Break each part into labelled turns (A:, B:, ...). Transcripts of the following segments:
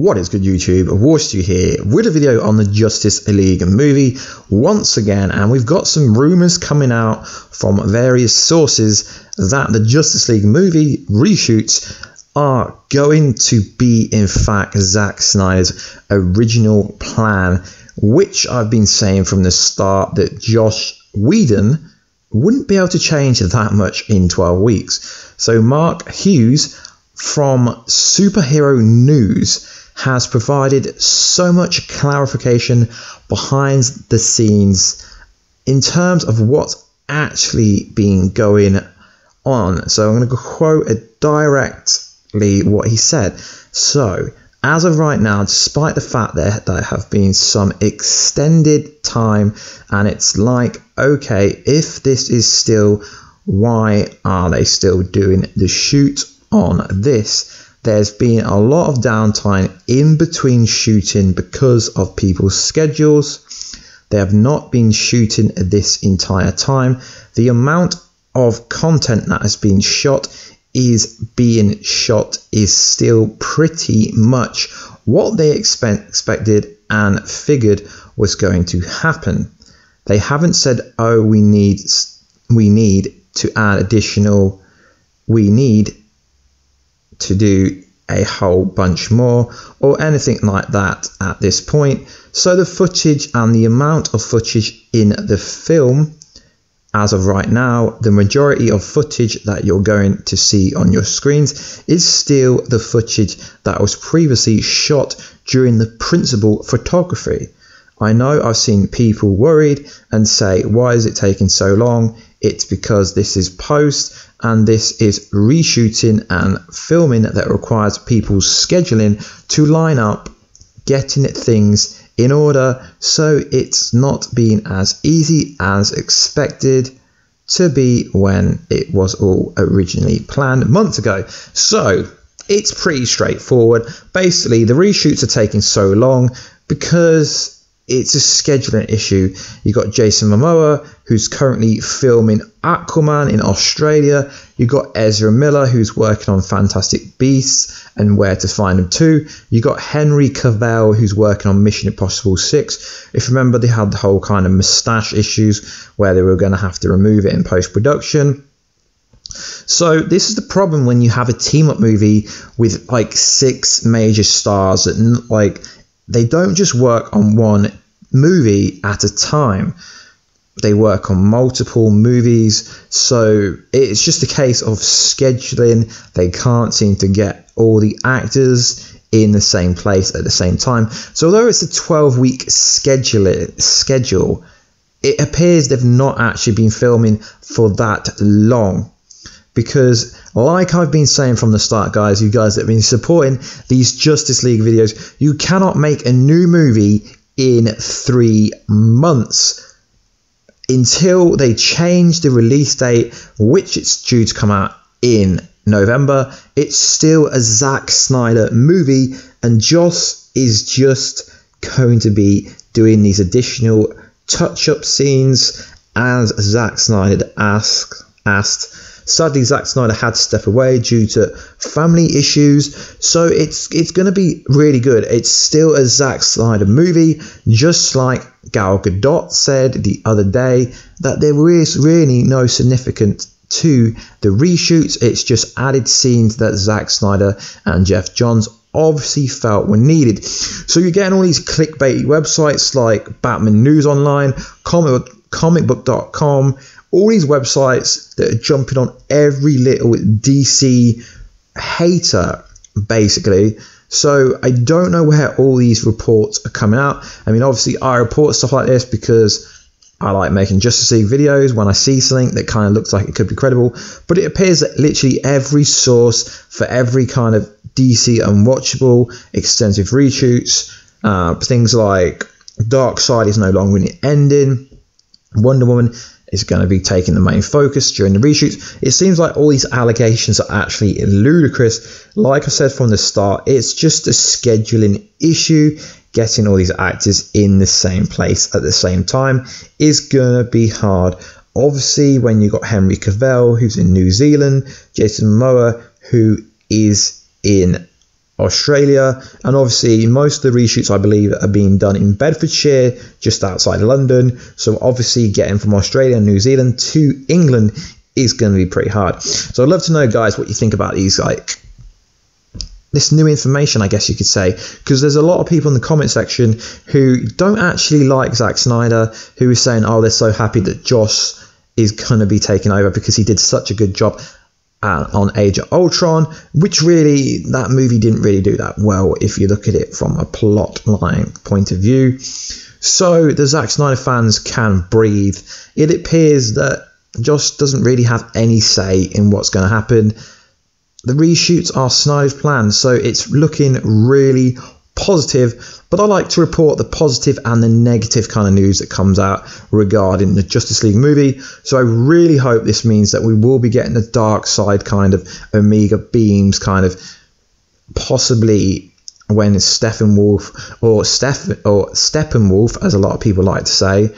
A: What is good, YouTube? Warstu here with a video on the Justice League movie once again, and we've got some rumours coming out from various sources that the Justice League movie reshoots are going to be in fact Zack Snyder's original plan, which I've been saying from the start that Joss Whedon wouldn't be able to change that much in 12 weeks. So Mark Hughes from Superhero News has provided so much clarification behind the scenes in terms of what's actually been going on. So I'm going to quote it directly what he said. So, as of right now, despite the fact that there have been some extended time, and it's like, okay, if this is still, why are they still doing the shoot on this? There's been a lot of downtime in between shooting because of people's schedules. They have not been shooting this entire time. The amount of content that has been shot is still pretty much what they expected and figured was going to happen. They haven't said, oh, we need to add additional, we need to do a whole bunch more or anything like that at this point. So the footage and the amount of footage in the film as of right now, the majority of footage that you're going to see on your screens is still the footage that was previously shot during the principal photography. I know I've seen people worried and say, why is it taking so long? It's because this is post and this is reshooting and filming that requires people's scheduling to line up, getting things in order, so it's not been as easy as expected to be when it was all originally planned months ago. So it's pretty straightforward. Basically, the reshoots are taking so long because it's a scheduling issue. You got Jason Momoa, who's currently filming Aquaman in Australia. You got Ezra Miller, who's working on Fantastic Beasts and Where to Find Them 2. You got Henry Cavill, who's working on Mission Impossible 6. If you remember, they had the whole kind of mustache issues where they were going to have to remove it in post-production. So this is the problem when you have a team-up movie with like 6 major stars that like they don't just work on one movie at a time. They work on multiple movies, so it's just a case of scheduling. They can't seem to get all the actors in the same place at the same time. So although it's a 12-week schedule, it appears they've not actually been filming for that long. Because like I've been saying from the start, guys, you guys that have been supporting these Justice League videos, you cannot make a new movie in 3 months until they change the release date, which it's due to come out in November. It's still a Zack Snyder movie, and Joss is just going to be doing these additional touch-up scenes as Zack Snyder asked. Sadly, Zack Snyder had to step away due to family issues, so it's going to be really good. It's still a Zack Snyder movie, just like Gal Gadot said the other day, that there is really no significance to the reshoots. It's just added scenes that Zack Snyder and Jeff Johns obviously felt were needed. So you're getting all these clickbait websites like Batman News Online, comicbook.com, all these websites that are jumping on every little DC hater, basically. So I don't know where all these reports are coming out. I mean, obviously I report stuff like this because I like making Justice League videos when I see something that kind of looks like it could be credible. But it appears that literally every source for every kind of DC unwatchable, extensive reshoots, things like Darkseid is no longer in the ending, Wonder Woman is going to be taking the main focus during the reshoots. It seems like all these allegations are actually ludicrous. Like I said from the start, it's just a scheduling issue. Getting all these actors in the same place at the same time is going to be hard. Obviously, when you got Henry Cavill, who's in New Zealand, Jason Momoa, who is in Australia, and obviously most of the reshoots, I believe, are being done in Bedfordshire, just outside London. So obviously getting from Australia and New Zealand to England is going to be pretty hard. So I'd love to know, guys, what you think about these, like, this new information, I guess you could say, because there's a lot of people in the comment section who don't actually like Zack Snyder, who is saying, oh, they're so happy that Joss is going to be taken over because he did such a good job on Age of Ultron, which really, that movie didn't really do that well if you look at it from a plot line point of view. So the Zack Snyder fans can breathe. It appears that Joss doesn't really have any say in what's going to happen. The reshoots are Snyder's plan, so it's looking really positive, but I like to report the positive and the negative kind of news that comes out regarding the Justice League movie. So I really hope this means that we will be getting the Darkseid kind of Omega beams, kind of possibly when Steppenwolf, as a lot of people like to say,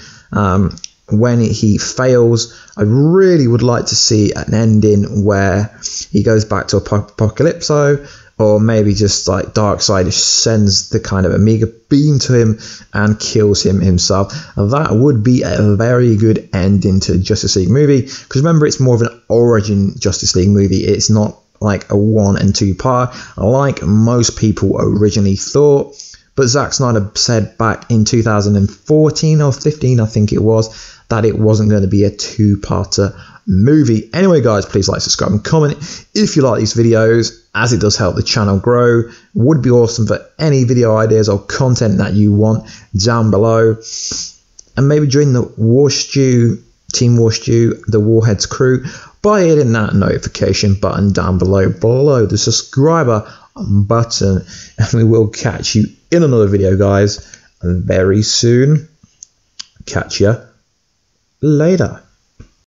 A: when he fails. I really would like to see an ending where he goes back to Apocalypso, or maybe just like Darkseid sends the kind of Omega beam to him and kills him himself. That would be a very good ending to Justice League movie, because remember, it's more of an origin Justice League movie. It's not like a 1 and 2 part like most people originally thought. But Zack Snyder said back in 2014 or 15, I think it was, that it wasn't going to be a 2-parter movie. Anyway, guys, please like, subscribe and comment if you like these videos, as it does help the channel grow. Would be awesome for any video ideas or content that you want down below. And maybe join the Warstu, Team Warstu, the Warheads crew, by hitting that notification button down below the subscriber button. And we will catch you in another video, guys, very soon. Catch ya later.